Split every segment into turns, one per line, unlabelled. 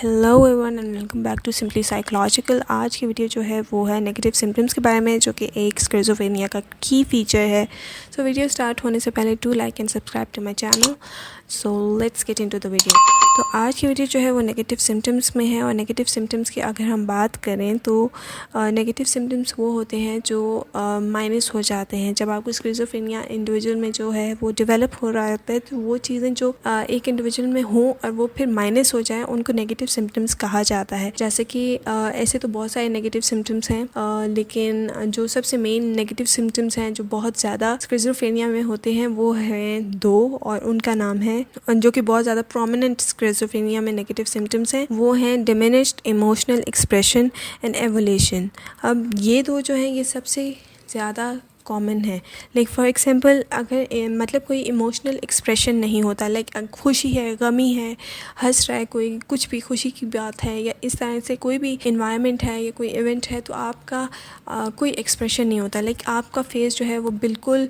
Hello everyone and welcome back to simply psychological. आज की video जो है वो है नेगेटिव सिम्टम्स के बारे में, जो कि एक स्किज़ोफ्रेनिया का की फीचर है। सो वीडियो स्टार्ट होने से पहले do like and subscribe to my channel. So let's get into the video. तो आज की वीडियो जो है वो नेगेटिव सिम्टम्स में है, और नेगेटिव सिम्टम्स की अगर हम बात करें तो नेगेटिव सिम्टम्स वो होते हैं जो माइनस हो जाते हैं जब आपको स्किज़ोफ्रेनिया इंडिविजुअल में जो है वो डेवलप हो रहा होता है। तो वो चीज़ें जो एक इंडिविजुअल में हों और वो फिर माइनस हो जाए, उनको नेगेटिव सिम्टम्स कहा जाता है। जैसे कि ऐसे तो बहुत सारे नेगेटिव सिम्टम्स हैं, लेकिन जो सबसे मेन नेगेटिव सिम्टम्स हैं जो बहुत ज़्यादा स्किज़ोफ्रेनिया में होते हैं वो हैं दो, और उनका नाम है, जो कि बहुत ज़्यादा प्रोमिनेंट स्किज़ोफ्रेनिया में नेगेटिव सिम्टम्स हैं, वो हैं diminished emotional expression and evolution. अब ये दो जो हैं ये सबसे ज़्यादा कॉमन है। लाइक फॉर एग्जांपल, अगर मतलब कोई इमोशनल एक्सप्रेशन नहीं होता, लाइक खुशी है, गमी है, हंस रहा है, कोई कुछ भी खुशी की बात है, या इस तरह से कोई भी इन्वायरमेंट है या कोई इवेंट है, तो आपका कोई एक्सप्रेशन नहीं होता। लाइक आपका फेस जो है वो बिल्कुल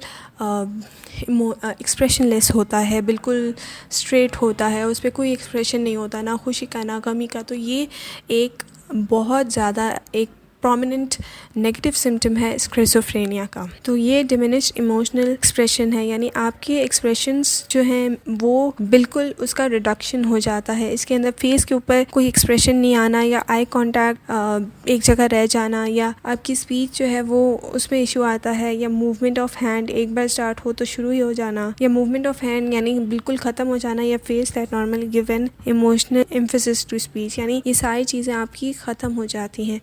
एक्सप्रेशनलेस होता है, बिल्कुल स्ट्रेट होता है, उस पर कोई एक्सप्रेशन नहीं होता, ना खुशी का ना गमी का। तो ये एक बहुत ज़्यादा एक प्रोमिनेंट नेगेटिव सिम्टम है स्किज़ोफ्रेनिया का। तो ये डिमिनिश्ड इमोशनल एक्सप्रेशन है, यानी आपके एक्सप्रेशंस जो हैं वो बिल्कुल उसका रिडक्शन हो जाता है। इसके अंदर फेस के ऊपर कोई एक्सप्रेशन नहीं आना, या आई कांटेक्ट एक जगह रह जाना, या आपकी स्पीच जो है वो उसमें इशू आता है, या मूवमेंट ऑफ हैंड एक बार स्टार्ट हो तो शुरू ही हो जाना, या मूवमेंट ऑफ हैंड यानी बिल्कुल ख़त्म हो जाना, या face that normally give an emotional emphasis to speech, यानी ये सारी चीज़ें आपकी ख़त्म हो जाती हैं।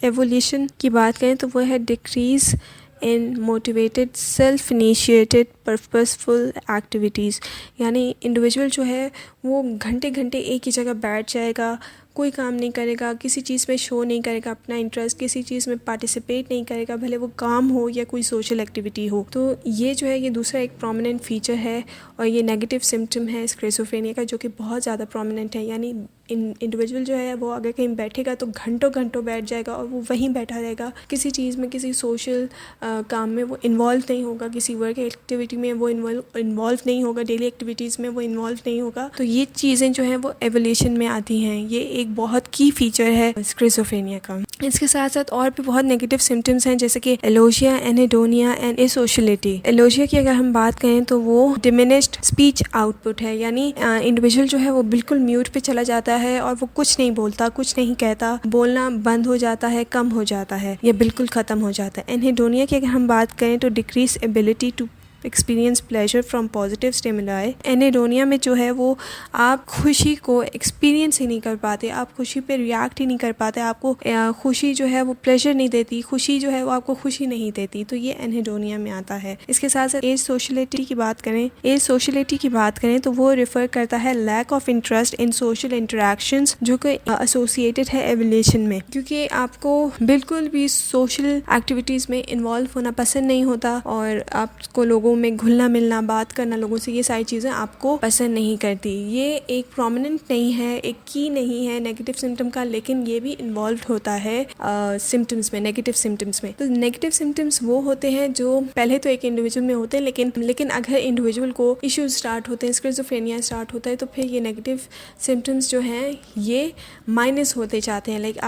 एवोल्यूशन की बात करें तो वो है decrease in motivated self initiated purposeful activities, यानी इंडिविजुअल जो है वो घंटे घंटे एक ही जगह बैठ जाएगा, कोई काम नहीं करेगा, किसी चीज़ में शो नहीं करेगा अपना इंटरेस्ट, किसी चीज़ में पार्टिसिपेट नहीं करेगा, भले वो काम हो या कोई सोशल एक्टिविटी हो। तो ये जो है ये दूसरा एक प्रोमिनेंट फीचर है, और ये नेगेटिव सिम्टम है स्किज़ोफ्रेनिया का, जो कि बहुत ज़्यादा प्रोमिनेंट है। यानी इंडिविजुअल जो है वो अगर कहीं बैठेगा तो घंटों घंटों बैठ जाएगा, और वो वहीं बैठा रहेगा, किसी चीज़ में, किसी सोशल काम में वो इन्वॉल्व नहीं होगा, किसी वर्क एक्टिविटी में वो इन्वॉल्व नहीं होगा, डेली एक्टिविटीज़ में वो इन्वॉल्व नहीं होगा। तो ये चीज़ें जो हैं वो एवोल्यूशन में आती हैं। ये एक बहुत की फीचर है स्किज़ोफ्रेनिया का। इसके साथ साथ और भी बहुत नेगेटिव सिम्टम्स हैं, जैसे कि एलोजिया, एनेडोनिया एंड एसोशियलिटी। एलोजिया की अगर हम बात करें तो वो डिमिनिश्ड स्पीच आउटपुट है, यानी इंडिविजुअल जो है वो बिल्कुल म्यूट पे चला जाता है और वो कुछ नहीं बोलता, कुछ नहीं कहता, बोलना बंद हो जाता है, कम हो जाता है, या बिल्कुल ख़त्म हो जाता है। एनेडोनिया की अगर हम बात करें तो decrease ability to experience pleasure from positive stimuli. Anhedonia में जो है वो आप खुशी को एक्सपीरियंस ही नहीं कर पाते, आप खुशी पे रिएक्ट ही नहीं कर पाते, आपको खुशी जो है वो प्लेजर नहीं देती, खुशी जो है वो आपको खुशी नहीं देती। तो ये एनेडोनिया में आता है। इसके साथ साथ एज सोशलिटी की बात करें तो वो रिफर करता है lack of interest in social interactions, जो कि एसोसिएटेड है एवोल्यूशन में, क्योंकि आपको बिल्कुल भी सोशल एक्टिविटीज़ में इन्वॉल्व होना पसंद नहीं होता, और आपको लोगों में घुलना मिलना, बात करना लोगों से, ये सारी चीज़ें आपको पसंद नहीं करती। ये एक प्रोमिनेंट नहीं है, एक की नहीं है नेगेटिव सिम्टम का, लेकिन ये भी इन्वॉल्व होता है सिम्टम्स में, नेगेटिव सिम्टम्स में। तो नेगेटिव सिम्टम्स वो होते हैं जो पहले तो एक इंडिविजुअल में होते हैं, लेकिन अगर इंडिविजुअल को इश्यूज स्टार्ट होते हैं, स्किज़ोफ्रेनिया स्टार्ट होता है, तो फिर ये नेगेटिव सिम्टम्स जो हैं ये माइनस होते जाते हैं। लाइक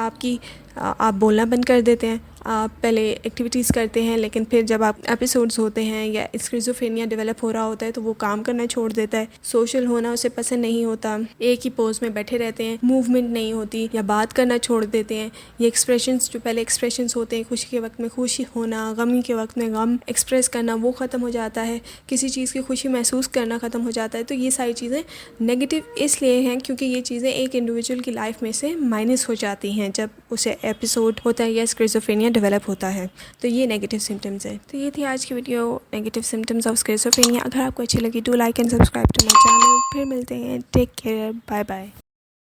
आप बोलना बंद कर देते हैं, आप पहले एक्टिविटीज़ करते हैं, लेकिन फिर जब आप एपिसोड्स होते हैं या स्किज़ोफ्रेनिया डेवलप हो रहा होता है तो वो काम करना छोड़ देता है, सोशल होना उसे पसंद नहीं होता, एक ही पोज में बैठे रहते हैं, मूवमेंट नहीं होती, या बात करना छोड़ देते हैं। ये एक्सप्रेशंस जो पहले एक्सप्रेशंस होते हैं, खुशी के वक्त में खुशी होना, गमी के वक्त में गम एक्सप्रेस करना, वो ख़त्म हो जाता है, किसी चीज़ की खुशी महसूस करना ख़त्म हो जाता है। तो ये सारी चीज़ें नेगेटिव इसलिए हैं क्योंकि ये चीज़ें एक इंडिविजुअल की लाइफ में से माइनस हो जाती हैं जब उसे एपिसोड होता है या स्किज़ोफ्रेनिया डेवलप होता है। तो ये नेगेटिव सिम्टम्स है। तो ये थी आज की video, negative symptoms of schizophrenia. अगर आपको अच्छी लगी do like and subscribe to my channel. फिर मिलते हैं, टेक केयर, बाय बाय।